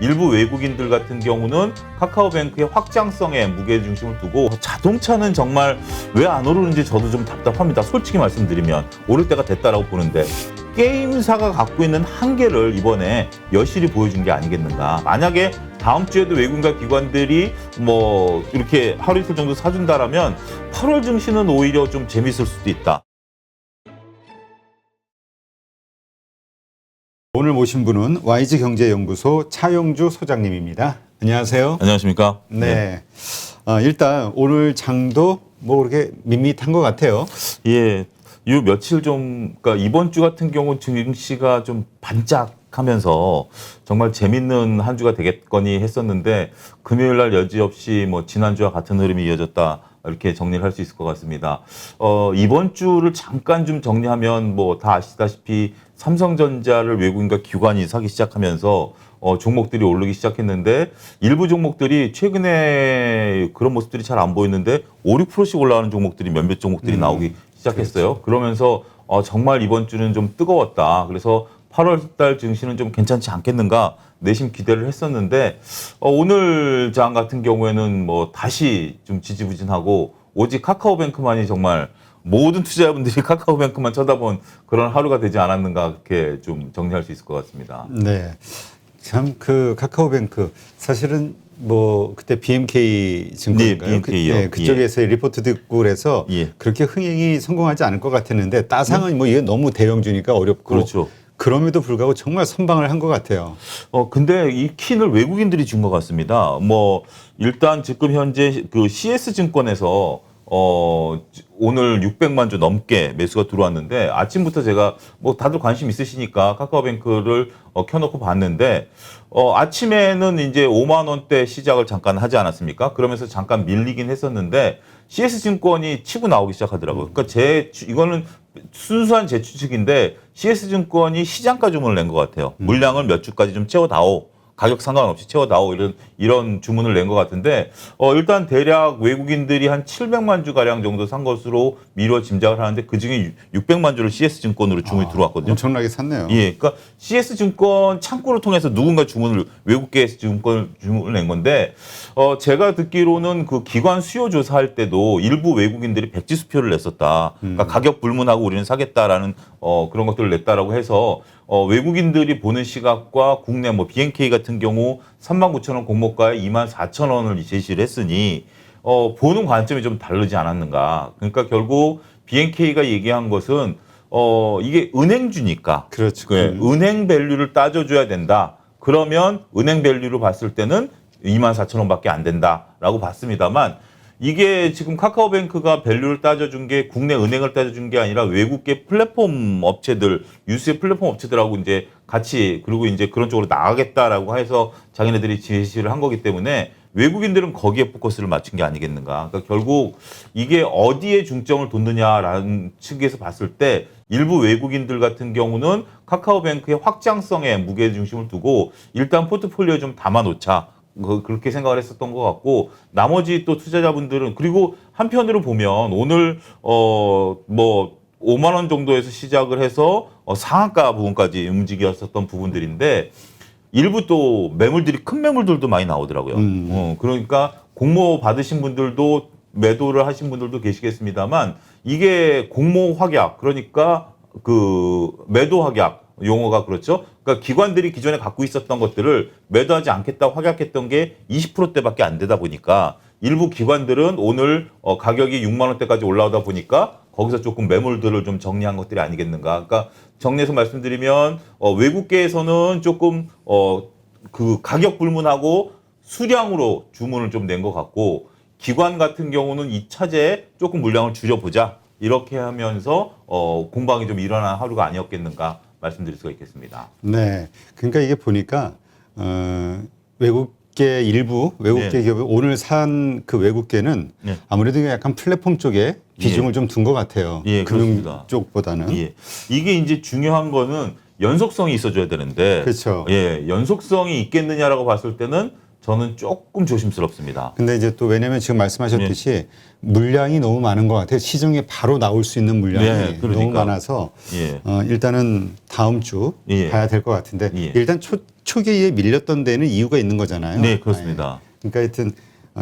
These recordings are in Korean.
일부 외국인들 같은 경우는 카카오뱅크의 확장성에 무게중심을 두고 자동차는 정말 왜 안 오르는지 저도 좀 답답합니다. 솔직히 말씀드리면 오를 때가 됐다라고 보는데 게임사가 갖고 있는 한계를 이번에 여실히 보여준 게 아니겠는가. 만약에 다음 주에도 외국인과 기관들이 뭐 이렇게 하루 이틀 정도 사준다라면 8월 증시는 오히려 좀 재밌을 수도 있다. 오늘 모신 분은 YG경제연구소 차영주 소장님입니다. 안녕하세요. 안녕하십니까? 네. 일단 오늘 장도 뭐 그렇게 밋밋한 것 같아요. 예. 요 며칠 좀, 그러니까 이번 주 같은 경우 증시가 좀 반짝하면서 정말 재밌는 한 주가 되겠거니 했었는데 금요일 날 여지없이 뭐 지난주와 같은 흐름이 이어졌다. 이렇게 정리를 할 수 있을 것 같습니다. 이번 주를 잠깐 좀 정리하면 뭐 다 아시다시피 삼성전자를 외국인과 기관이 사기 시작하면서 종목들이 오르기 시작했는데 일부 종목들이 최근에 그런 모습들이 잘 안 보이는데 5, 6%씩 올라가는 종목들이 몇몇 종목들이 나오기 시작했어요. 그렇죠. 그러면서 정말 이번 주는 좀 뜨거웠다. 그래서 8월 달 증시는 좀 괜찮지 않겠는가 내심 기대를 했었는데 오늘 장 같은 경우에는 뭐 다시 좀 지지부진하고 오직 카카오뱅크만이 정말 모든 투자자분들이 카카오뱅크만 쳐다본 그런 하루가 되지 않았는가 그렇게 좀 정리할 수 있을 것 같습니다. 네. 참 그 카카오뱅크 사실은 뭐 그때 BMK 증권인가요? 네, BMK요. 네, 그쪽에서의 리포트 듣고 그래서 그렇게 흥행이 성공하지 않을 것 같았는데 따상은 뭐 이게 너무 대형주니까 어렵고 그렇죠. 그럼에도 불구하고 정말 선방을 한 것 같아요. 근데 이 킨을 외국인들이 준 것 같습니다. 뭐 일단 지금 현재 그 CS증권에서 오늘 600만 주 넘게 매수가 들어왔는데 아침부터 제가 뭐 다들 관심 있으시니까 카카오뱅크를 켜놓고 봤는데 아침에는 이제 5만 원대 시작을 잠깐 하지 않았습니까? 그러면서 잠깐 밀리긴 했었는데 CS증권이 치고 나오기 시작하더라고요. 그러니까 이거는 순수한 제 추측인데 CS증권이 시장가 주문을 낸 것 같아요. 물량을 몇 주까지 좀 채워다오. 가격 상관없이 채워다오 이런 주문을 낸 것 같은데 일단 대략 외국인들이 한 700만 주 가량 정도 산 것으로 미뤄 짐작을 하는데 그 중에 600만 주를 CS 증권으로 주문이 들어왔거든요. 엄청나게 샀네요. 예, 그러니까 CS증권 창구를 통해서 누군가 외국계 증권을 주문을 낸 건데 제가 듣기로는 그 기관 수요 조사할 때도 일부 외국인들이 백지수표를 냈었다. 그러니까 가격 불문하고 우리는 사겠다라는 그런 것들을 냈다라고 해서 외국인들이 보는 시각과 국내 뭐 BNK 같은 경우 39,000원 공모가에 24,000원을 제시를 했으니 보는 관점이 좀 다르지 않았는가. 그러니까 결국 BNK가 얘기한 것은 이게 은행주니까 그렇죠. 은행 밸류를 따져줘야 된다. 그러면 은행 밸류로 봤을 때는 24,000원밖에 안 된다라고 봤습니다만 이게 지금 카카오뱅크가 밸류를 따져준 게 국내 은행을 따져준 게 아니라 외국계 플랫폼 업체들, 유수의 플랫폼 업체들하고 이제 같이 그리고 이제 그런 쪽으로 나가겠다라고 해서 자기네들이 제시를 한 거기 때문에 외국인들은 거기에 포커스를 맞춘 게 아니겠는가. 그러니까 결국 이게 어디에 중점을 뒀느냐라는 측에서 봤을 때 일부 외국인들 같은 경우는 카카오뱅크의 확장성에 무게중심을 두고 일단 포트폴리오에 좀 담아놓자. 그렇게 생각을 했었던 것 같고 나머지 또 투자자분들은 그리고 한편으로 보면 오늘 뭐 5만 원 정도에서 시작을 해서 상한가 부분까지 움직였었던 부분들인데 일부 또 매물들이 큰 매물들도 많이 나오더라고요. 그러니까 공모 받으신 분들도 매도를 하신 분들도 계시겠습니다만 이게 공모 확약 그러니까 그 매도 확약 용어가 그렇죠. 그러니까 기관들이 기존에 갖고 있었던 것들을 매도하지 않겠다 확약했던 게 20%대밖에 안 되다 보니까 일부 기관들은 오늘 가격이 6만 원대까지 올라오다 보니까 거기서 조금 매물들을 좀 정리한 것들이 아니겠는가. 그러니까 정리해서 말씀드리면 외국계에서는 조금 그 가격 불문하고 수량으로 주문을 좀 낸 것 같고 기관 같은 경우는 이 차제에 조금 물량을 줄여보자. 이렇게 하면서 공방이 좀 일어난 하루가 아니었겠는가 말씀드릴 수가 있겠습니다. 네. 그러니까 이게 보니까 외국계 일부 외국계 기업이 오늘 산 그 외국계는 아무래도 약간 플랫폼 쪽에 비중을 좀 둔 것 같아요. 금융 그렇습니다. 쪽보다는. 이게 이제 중요한 거는 연속성이 있어줘야 되는데 그렇죠. 연속성이 있겠느냐라고 봤을 때는 저는 조금 조심스럽습니다. 근데 이제 또 왜냐면 지금 말씀하셨듯이 물량이 너무 많은 것 같아요. 시중에 바로 나올 수 있는 물량이 너무 많아서 일단은 다음 주 봐야 될 것 같은데 일단 초기에 밀렸던 데는 이유가 있는 거잖아요. 네, 그렇습니다. 그러니까 하여튼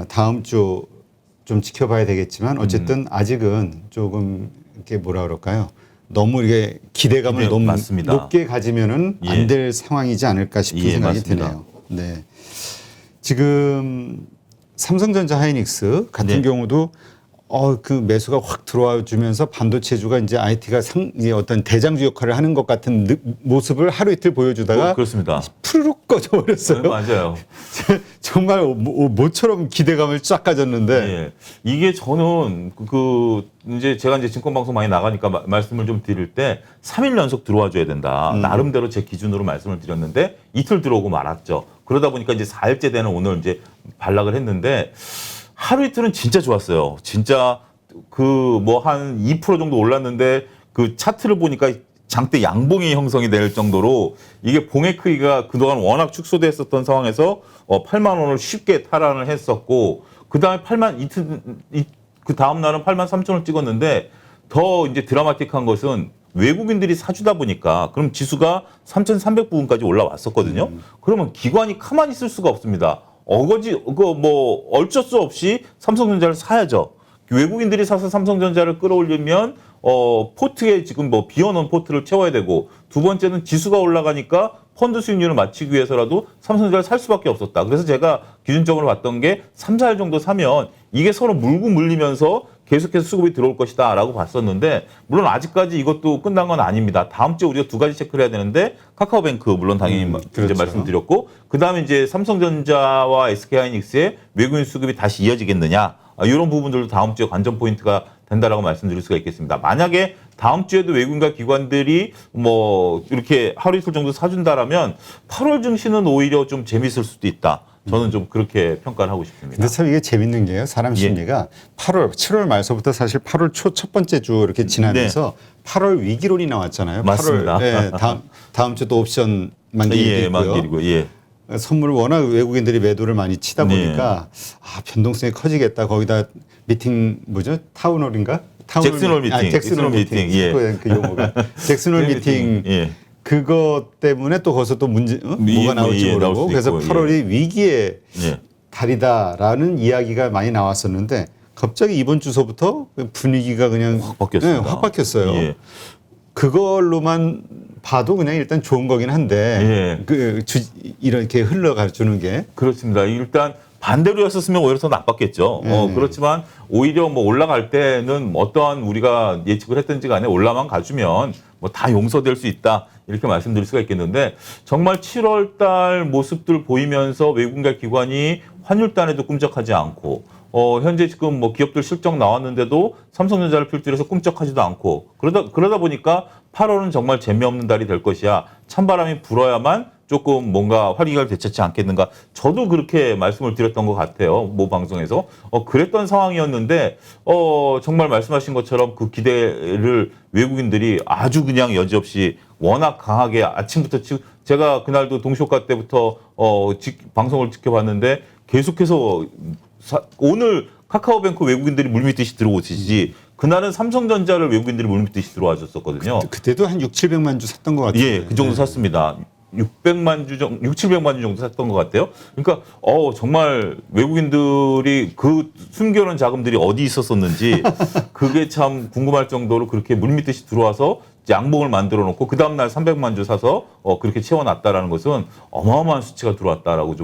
다음 주 좀 지켜봐야 되겠지만 어쨌든 아직은 조금 이렇게 뭐라 그럴까요? 너무 이게 기대감을 너무 맞습니다. 높게 가지면은 예. 안 될 상황이지 않을까 싶은 예, 생각이 맞습니다. 드네요. 네. 지금 삼성전자 하이닉스 같은 네. 경우도 그 매수가 확 들어와 주면서 반도체주가 이제 IT가 이제 어떤 대장주 역할을 하는 것 같은 모습을 하루 이틀 보여주다가 그렇습니다. 푸르륵 꺼져버렸어요. 네, 맞아요. 정말 모처럼 기대감을 쫙 가졌는데 예. 이게 저는 이제 제가 이제 증권 방송 많이 나가니까 말씀을 좀 드릴 때 3일 연속 들어와 줘야 된다. 나름대로 제 기준으로 말씀을 드렸는데 이틀 들어오고 말았죠. 그러다 보니까 이제 4일째 되는 오늘 이제 반락을 했는데 하루 이틀은 진짜 좋았어요. 진짜 한 2% 정도 올랐는데 그 차트를 보니까 장대 양봉이 형성이 될 정도로 이게 봉의 크기가 그동안 워낙 축소됐었던 상황에서 8만 원을 쉽게 탈환을 했었고 그다음에 그 다음 날은 8만 3천 원 찍었는데 더 이제 드라마틱한 것은 외국인들이 사주다 보니까 그럼 지수가 3,300부근까지 올라왔었거든요. 그러면 기관이 가만히 있을 수가 없습니다. 어쩔 수 없이 삼성전자를 사야죠. 외국인들이 사서 삼성전자를 끌어올리면 포트에 지금 비어놓은 포트를 채워야 되고 두 번째는 지수가 올라가니까 펀드 수익률을 맞추기 위해서라도 삼성전자를 살 수밖에 없었다. 그래서 제가 기준적으로 봤던 게 3, 4일 정도 사면 이게 서로 물고 물리면서 계속해서 수급이 들어올 것이다 라고 봤었는데 물론 아직까지 이것도 끝난 건 아닙니다. 다음 주에 우리가 두 가지 체크를 해야 되는데 카카오뱅크 물론 당연히 그렇죠. 이제 말씀드렸고 그다음에 이제 삼성전자와 SK하이닉스의 외국인 수급이 다시 이어지겠느냐 이런 부분들도 다음 주에 관전 포인트가 된다라고 말씀드릴 수가 있겠습니다. 만약에 다음 주에도 외국인과 기관들이 이렇게 하루 이틀 정도 사준다라면 8월 증시는 오히려 좀 재밌을 수도 있다. 저는 좀 그렇게 평가를 하고 싶습니다. 근데 참 이게 재밌는 게요. 사람 심리가 7월 말서부터 사실 8월 초 첫 번째 주 이렇게 지나면서 8월 위기론이 나왔잖아요. 맞습니다. 8월 다음 주 또 옵션 만기도 있고요. 만기고 선물을 워낙 외국인들이 매도를 많이 치다 보니까 변동성이 커지겠다. 거기다 미팅 타운홀인가? 잭슨홀 미팅. 잭슨홀 미팅. 그 용어가 잭슨홀 미팅. 그것 때문에 또 거기서 또 뭐가 나올지 모르고 그래서 8월이 위기의 달이다라는 이야기가 많이 나왔었는데 갑자기 이번 주서부터 분위기가 그냥 확 바뀌었습니다. 확 바뀌었어요. 그걸로만 봐도 그냥 일단 좋은 거긴 한데 이렇게 흘러가 주는 게 그렇습니다. 일단 반대로였었으면 오히려 더 나빴겠죠. 그렇지만 오히려 올라갈 때는 어떠한 우리가 예측을 했든지 간에 올라만 가주면 다 용서될 수 있다. 이렇게 말씀드릴 수가 있겠는데 정말 7월 달 모습들 보이면서 외국인과 기관이 환율단에도 꿈쩍하지 않고 현재 지금 기업들 실적 나왔는데도 삼성전자를 필두로 해서 꿈쩍하지도 않고 그러다 보니까 8월은 정말 재미없는 달이 될 것이야. 찬바람이 불어야만 조금 뭔가 활기가 되찾지 않겠는가. 저도 그렇게 말씀을 드렸던 것 같아요. 모 방송에서. 그랬던 상황이었는데 정말 말씀하신 것처럼 그 기대를 외국인들이 아주 그냥 여지없이 워낙 강하게 아침부터 제가 그날도 동시효과 때부터 방송을 지켜봤는데 계속해서 오늘 카카오뱅크 외국인들이 물밀듯이 들어오시지 그날은 삼성전자를 외국인들이 물밀듯이 들어와줬었거든요. 그때도 한 6, 700만 주 샀던 것 같아요. 예, 그 정도 샀습니다. 600만 주 정도, 700만 주 정도 샀던 것 같아요. 그러니까 정말 외국인들이 그 숨겨놓은 자금들이 어디 있었었는지 그게 참 궁금할 정도로 그렇게 물밀듯이 들어와서 양봉을 만들어 놓고 그 다음 날 300만 주 사서 그렇게 채워놨다라는 것은 어마어마한 수치가 들어왔다라고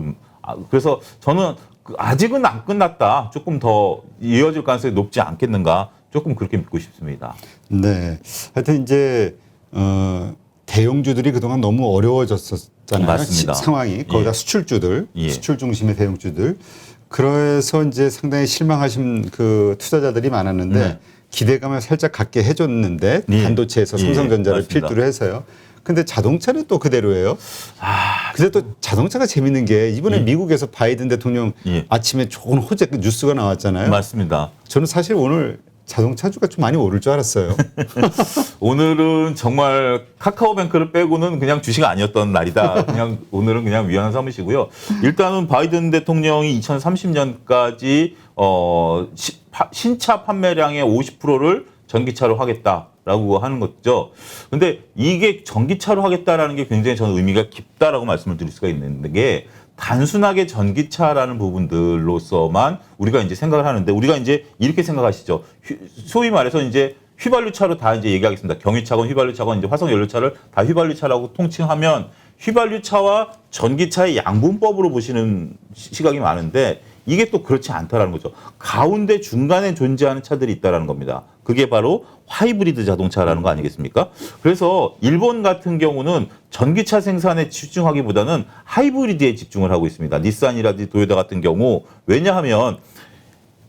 그래서 저는 아직은 안 끝났다. 조금 더 이어질 가능성이 높지 않겠는가. 조금 그렇게 믿고 싶습니다. 네. 하여튼 이제 대형주들이 그동안 너무 어려워졌었잖아요. 맞습니다. 상황이. 거기다 수출주들, 수출 중심의 대형주들. 그래서 이제 상당히 실망하신 그 투자자들이 많았는데 기대감을 살짝 갖게 해줬는데 반도체에서 삼성전자를 필두로 해서요. 근데 자동차는 또 그대로예요. 근데 또 자동차가 재밌는 게 이번에 미국에서 바이든 대통령 아침에 좋은 호재 뉴스가 나왔잖아요. 맞습니다. 저는 사실 오늘 자동차주가 좀 많이 오를 줄 알았어요. 오늘은 정말 카카오뱅크를 빼고는 그냥 주식 아니었던 날이다. 오늘은 그냥 위안을 삼으시고요. 일단은 바이든 대통령이 2030년까지 신차 판매량의 50%를 전기차로 하겠다. 하겠다라고 하는 거죠. 근데 이게 전기차로 하겠다라는 게 굉장히 저는 의미가 깊다라고 말씀을 드릴 수가 있는 게 단순하게 전기차라는 부분들로서만 우리가 이제 생각을 하는데 우리가 이제 이렇게 생각하시죠. 소위 말해서 이제 휘발유차로 다 이제 얘기하겠습니다. 경유차건 휘발유차건 이제 화석연료차를 다 휘발유차라고 통칭하면 휘발유차와 전기차의 양분법으로 보시는 시각이 많은데 이게 또 그렇지 않다라는 거죠. 가운데 중간에 존재하는 차들이 있다라는 겁니다. 그게 바로 하이브리드 자동차라는 거 아니겠습니까? 그래서 일본 같은 경우는 전기차 생산에 집중하기보다는 하이브리드에 집중을 하고 있습니다. 닛산이라든지 도요타 같은 경우 왜냐하면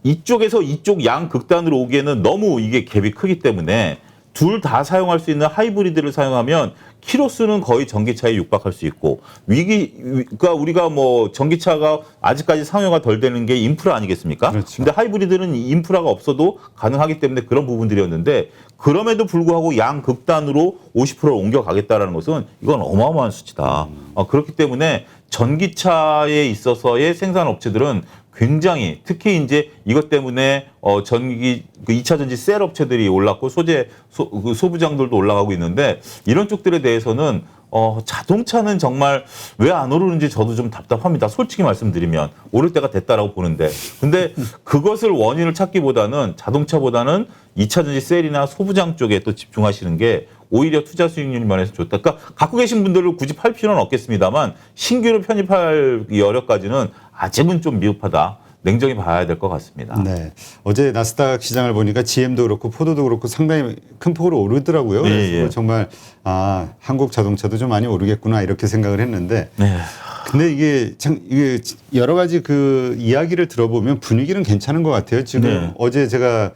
이쪽에서 이쪽 양극단으로 오기에는 너무 이게 갭이 크기 때문에 둘 다 사용할 수 있는 하이브리드를 사용하면 키로수는 거의 전기차에 육박할 수 있고 그러니까 우리가 뭐 전기차가 아직까지 상용화 덜 되는 게 인프라 아니겠습니까? 그렇죠. 근데 하이브리드는 인프라가 없어도 가능하기 때문에 그런 부분들이었는데 그럼에도 불구하고 양극단으로 50%를 옮겨가겠다라는 것은 이건 어마어마한 수치다. 그렇기 때문에 전기차에 있어서의 생산 업체들은 굉장히 특히 이제 이것 때문에 전기 그 2차 전지 셀 업체들이 올랐고 그 소부장들도 올라가고 있는데 이런 쪽들에 대해서는 자동차는 정말 왜 안 오르는지 저도 좀 답답합니다. 솔직히 말씀드리면 오를 때가 됐다라고 보는데 근데 그것을 원인을 찾기보다는 자동차보다는 2차 전지 셀이나 소부장 쪽에 또 집중하시는 게 오히려 투자 수익률 면에서 좋다. 그러니까 갖고 계신 분들을 굳이 팔 필요는 없겠습니다만 신규로 편입할 여력까지는 아직은 좀 미흡하다. 냉정히 봐야 될 것 같습니다. 네. 어제 나스닥 시장을 보니까 GM도 그렇고 포도도 그렇고 상당히 큰 폭으로 오르더라고요. 예, 그래서 예. 정말 한국 자동차도 좀 많이 오르겠구나 이렇게 생각을 했는데 네. 근데 이게 여러 가지 그 이야기를 들어보면 분위기는 괜찮은 것 같아요. 지금 네. 어제 제가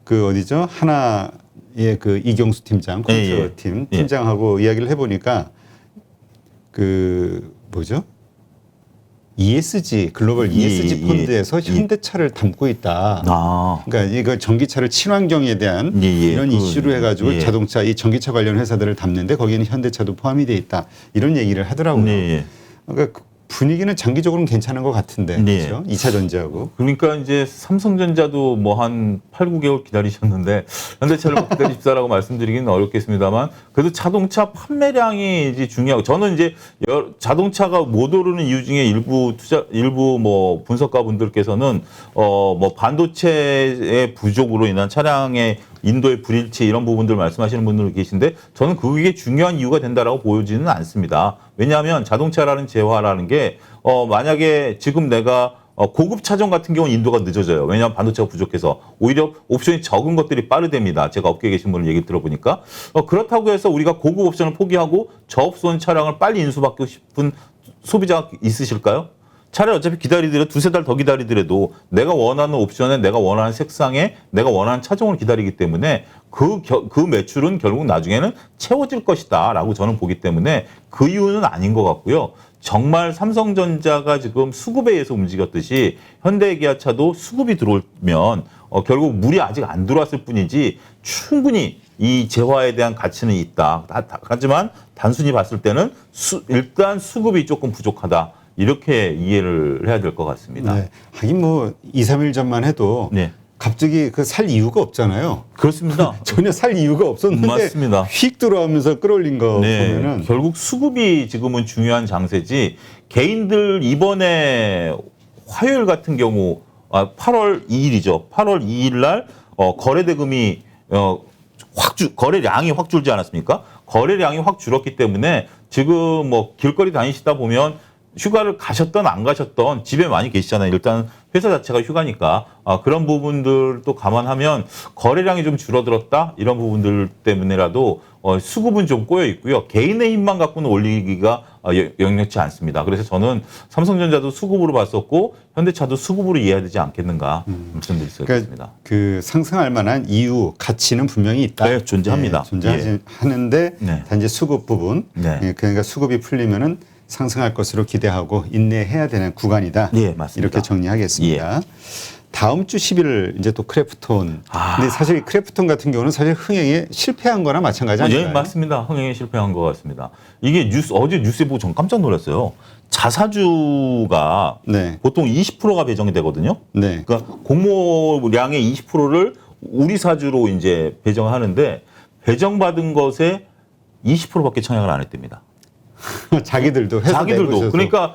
그 어디죠? 하나의 그 이경수 팀장, 콘트로 팀 팀장하고 이야기를 해보니까 그 뭐죠? ESG 글로벌 ESG 펀드에서 현대차를 담고 있다. 그러니까 이거 전기차를 친환경에 대한 이런 이슈로 해가지고 자동차 이 전기차 관련 회사들을 담는데 거기에는 현대차도 포함이 돼 있다. 이런 얘기를 하더라고요. 그러니까 분위기는 장기적으로는 괜찮은 것 같은데 그렇죠? 2차 전지하고. 그러니까 이제 삼성전자도 뭐 한 8, 9개월 기다리셨는데 현대차를 못 기다리십사라고 말씀드리기는 어렵겠습니다만 그래도 자동차 판매량이 이제 중요하고 저는 이제 자동차가 못 오르는 이유 중에 일부 뭐 분석가 분들께서는 뭐 반도체의 부족으로 인한 차량의 인도의 불일치 이런 부분들 말씀하시는 분들 계신데 저는 그게 중요한 이유가 된다라고 보여지는 않습니다. 왜냐하면 자동차라는 재화라는 게 만약에 지금 내가 고급 차종 같은 경우는 인도가 늦어져요. 왜냐하면 반도체가 부족해서 오히려 옵션이 적은 것들이 빠르답니다. 제가 업계에 계신 분을 얘기 들어보니까 그렇다고 해서 우리가 고급 옵션을 포기하고 저옵션 차량을 빨리 인수받고 싶은 소비자가 있으실까요? 차라리 어차피 기다리더라도 두세 달 더 기다리더라도 내가 원하는 옵션에 내가 원하는 색상에 내가 원하는 차종을 기다리기 때문에 그 매출은 결국 나중에는 채워질 것이다 라고 저는 보기 때문에 그 이유는 아닌 것 같고요. 정말 삼성전자가 지금 수급에 의해서 움직였듯이 현대기아차도 수급이 들어오면 결국 물이 아직 안 들어왔을 뿐이지 충분히 이 재화에 대한 가치는 있다. 하지만 단순히 봤을 때는 일단 수급이 조금 부족하다. 이렇게 이해를 해야 될 것 같습니다. 네. 하긴 뭐 2, 3일 전만 해도 갑자기 그 살 이유가 없잖아요. 그렇습니다. 전혀 살 이유가 없었는데 맞습니다. 휙 들어오면서 끌어올린 거 보면은 결국 수급이 지금은 중요한 장세지 개인들 이번에 화요일 같은 경우 8월 2일이죠. 8월 2일 날 거래 대금이 거래량이 확 줄지 않았습니까? 거래량이 확 줄었기 때문에 지금 뭐 길거리 다니시다 보면 휴가를 가셨던 안 가셨던 집에 많이 계시잖아요. 일단 회사 자체가 휴가니까 그런 부분들도 감안하면 거래량이 좀 줄어들었다 이런 부분들 때문에라도 수급은 좀 꼬여 있고요. 개인의 힘만 갖고는 올리기가 역력치 않습니다. 그래서 저는 삼성전자도 수급으로 봤었고 현대차도 수급으로 이해해야 되지 않겠는가 말씀드릴 수 있습니다. 그러니까 그 상승할 만한 이유, 가치는 분명히 있다. 네, 존재합니다. 존재하는데 단지 수급 부분, 그러니까 수급이 풀리면은 상승할 것으로 기대하고 인내해야 되는 구간이다. 맞습니다. 이렇게 정리하겠습니다. 다음 주 10일 이제 또 크래프톤. 근데 사실 이 크래프톤 같은 경우는 사실 흥행에 실패한 거나 마찬가지 아닌가요? 예, 맞습니다. 흥행에 실패한 것 같습니다. 이게 어제 뉴스에 보고 전 깜짝 놀랐어요. 자사주가 보통 20%가 배정이 되거든요. 그러니까 공모량의 20%를 우리 사주로 이제 배정하는데 배정받은 것에 20%밖에 청약을 안 했답니다. 자기들도 회사 자기들도. 내부에서도. 그러니까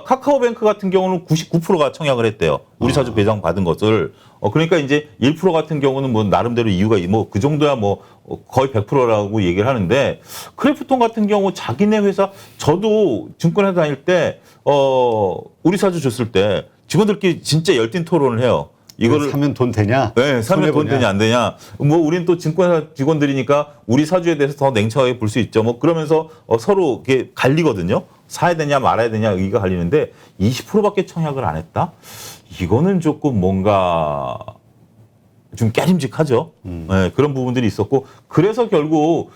카카오뱅크 같은 경우는 99%가 청약을 했대요. 우리 사주 배정 받은 것을. 그러니까 이제 1% 같은 경우는 뭐 나름대로 이유가 뭐 그 정도야 뭐 거의 100%라고 얘기를 하는데, 크래프톤 같은 경우 자기네 회사, 저도 증권회사 다닐 때 우리 사주 줬을 때 직원들끼리 진짜 열띤 토론을 해요. 이거를 사면 돈 되냐? 네, 사면 돈 되냐 안 되냐. 뭐 우리는 또 증권회사 직원들이니까 우리 사주에 대해서 더 냉철하게 볼 수 있죠. 뭐 그러면서 서로 이렇게 갈리거든요. 사야 되냐 말아야 되냐 의의가 갈리는데 20%밖에 청약을 안 했다? 이거는 조금 뭔가 좀 깨림직하죠. 네, 그런 부분들이 있었고, 그래서 결국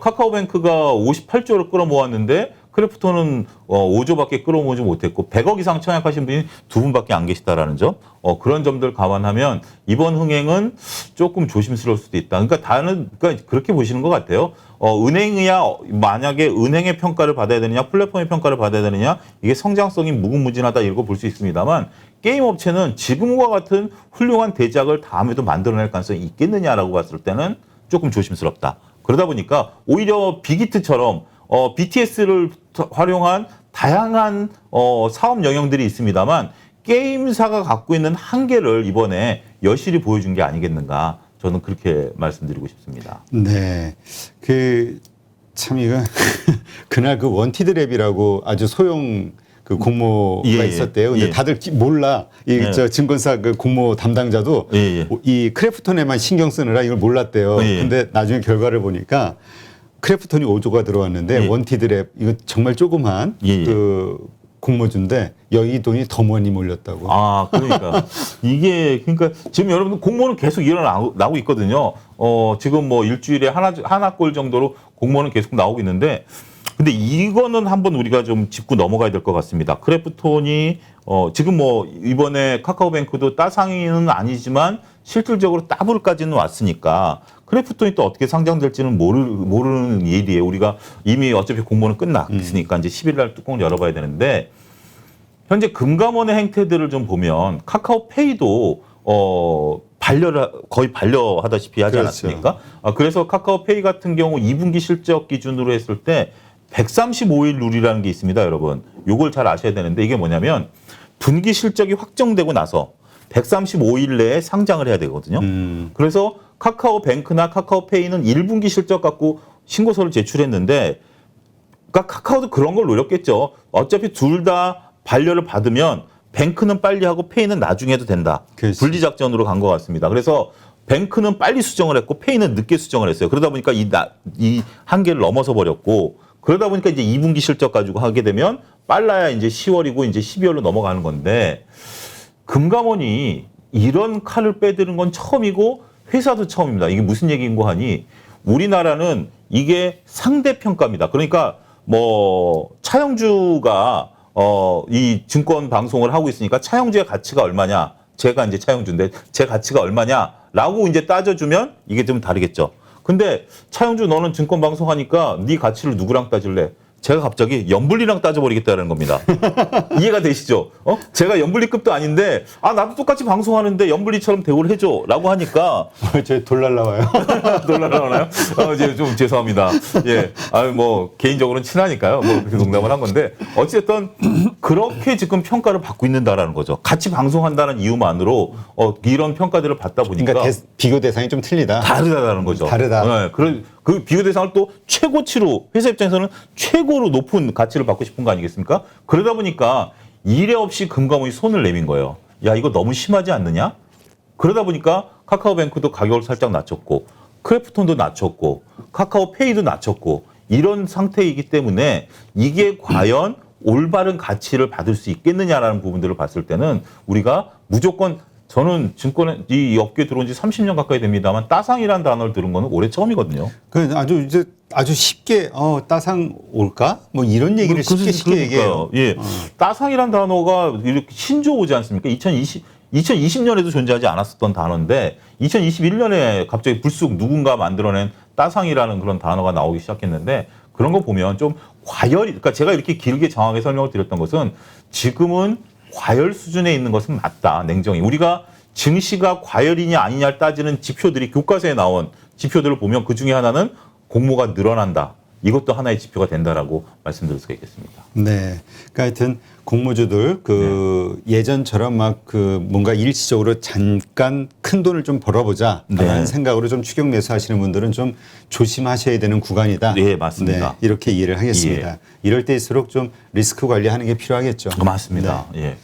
카카오뱅크가 58조를 끌어모았는데 크래프톤은 5조밖에 끌어모으지 못했고 100억 이상 청약하신 분이 2분밖에 안 계시다라는 점. 그런 점들 감안하면 이번 흥행은 조금 조심스러울 수도 있다. 그러니까 그렇게 보시는 것 같아요. 은행이야 만약에 은행의 평가를 받아야 되느냐 플랫폼의 평가를 받아야 되느냐, 이게 성장성이 무궁무진하다 이렇게 볼 수 있습니다만, 게임 업체는 지금과 같은 훌륭한 대작을 다음에도 만들어낼 가능성이 있겠느냐라고 봤을 때는 조금 조심스럽다. 그러다 보니까 오히려 빅히트처럼 BTS를 활용한 다양한 사업 영역들이 있습니다만 게임사가 갖고 있는 한계를 이번에 여실히 보여준 게 아니겠는가, 저는 그렇게 말씀드리고 싶습니다. 네, 참 이거 그날 그 원티드 랩이라고 아주 소형 그 공모가 있었대요. 근데 다들 몰라. 저 증권사 그 공모 담당자도 이 크래프톤에만 신경 쓰느라 이걸 몰랐대요. 근데 나중에 결과를 보니까 크래프톤이 5조가 들어왔는데 원티드 랩 이거 정말 조그만 그 공모주인데 여기 돈이 더 많이 몰렸다고. 아, 그러니까 이게 그러니까 지금 여러분들 공모는 계속 일어나고 있거든요. 지금 뭐 일주일에 하나 꼴 정도로 공모는 계속 나오고 있는데, 근데 이거는 한번 우리가 좀 짚고 넘어가야 될 것 같습니다. 크래프톤이 지금 뭐 이번에 카카오뱅크도 따상이는 아니지만 실질적으로 더블까지는 왔으니까 크래프톤이 또 어떻게 상장될지는 모르는 일이에요. 우리가 이미 어차피 공모는 끝났으니까 이제 10일 날 뚜껑을 열어봐야 되는데, 현재 금감원의 행태들을 좀 보면 카카오페이도 거의 반려하다시피 하지 않았습니까? 그래서 카카오페이 같은 경우 2분기 실적 기준으로 했을 때 135일 룰이라는 게 있습니다, 여러분. 요걸 잘 아셔야 되는데, 이게 뭐냐면 분기 실적이 확정되고 나서 135일 내에 상장을 해야 되거든요. 그래서 카카오뱅크나 카카오페이는 1분기 실적 갖고 신고서를 제출했는데, 그러니까 카카오도 그런 걸 노렸겠죠. 어차피 둘 다 반려를 받으면 뱅크는 빨리 하고 페이는 나중에 해도 된다. 그렇지. 분리작전으로 간 것 같습니다. 그래서 뱅크는 빨리 수정을 했고 페이는 늦게 수정을 했어요. 그러다 보니까 이 한계를 넘어서 버렸고, 그러다 보니까 이제 2분기 실적 가지고 하게 되면 빨라야 이제 10월이고 이제 12월로 넘어가는 건데, 금감원이 이런 칼을 빼드는 건 처음이고 회사도 처음입니다. 이게 무슨 얘기인고 하니, 우리나라는 이게 상대평가입니다. 그러니까 뭐 차영주가 이 증권 방송을 하고 있으니까 차영주의 가치가 얼마냐, 제가 이제 차영주인데 제 가치가 얼마냐라고 이제 따져주면 이게 좀 다르겠죠. 근데 차영주 너는 증권 방송하니까 네 가치를 누구랑 따질래? 제가 갑자기 연불리랑 따져버리겠다는 겁니다. 이해가 되시죠? 제가 연불리급도 아닌데, 나도 똑같이 방송하는데 연불리처럼 대우를 해줘라고 하니까. 저 돌 날라와요. 돌 날라오나요? 이제 좀 죄송합니다. 예. 뭐, 개인적으로는 친하니까요. 뭐, 그렇게 농담을 한 건데. 어쨌든, 그렇게 지금 평가를 받고 있는다라는 거죠. 같이 방송한다는 이유만으로, 이런 평가들을 받다 보니까. 그러니까 비교 대상이 좀 틀리다. 다르다는 거죠. 다르다. 네. 그 비교 대상을 또 최고치로, 회사 입장에서는 최고로 높은 가치를 받고 싶은 거 아니겠습니까? 그러다 보니까 이례 없이 금감원이 손을 내민 거예요. 야, 이거 너무 심하지 않느냐? 그러다 보니까 카카오뱅크도 가격을 살짝 낮췄고, 크래프톤도 낮췄고, 카카오페이도 낮췄고, 이런 상태이기 때문에 이게 과연 올바른 가치를 받을 수 있겠느냐라는 부분들을 봤을 때는 우리가 무조건, 저는 증권에 이 업계에 들어온 지 30년 가까이 됩니다만 따상이라는 단어를 들은 거는 올해 처음이거든요. 그 아주 쉽게 따상 올까? 뭐 이런 얘기를 쉽게 얘기해요. 예. 따상이라는 단어가 이렇게 신조 오지 않습니까? 2020년에도 존재하지 않았었던 단어인데 2021년에 갑자기 불쑥 누군가 만들어낸 따상이라는 그런 단어가 나오기 시작했는데, 그런 거 보면 좀 그러니까 제가 이렇게 길게 장하게 설명을 드렸던 것은, 지금은 과열 수준에 있는 것은 맞다, 냉정히. 우리가 증시가 과열이냐 아니냐를 따지는 지표들이 교과서에 나온 지표들을 보면 그 중에 하나는 공모가 늘어난다. 이것도 하나의 지표가 된다라고 말씀드릴 수가 있겠습니다. 네. 그러니까 하여튼 공모주들 예전처럼 막 뭔가 일시적으로 잠깐 큰 돈을 좀 벌어보자라는 생각으로 좀 추격 매수하시는 분들은 좀 조심하셔야 되는 구간이다. 네, 맞습니다. 네, 이렇게 이해를 하겠습니다. 이럴 때일수록 좀 리스크 관리하는 게 필요하겠죠. 맞습니다. 네. 예.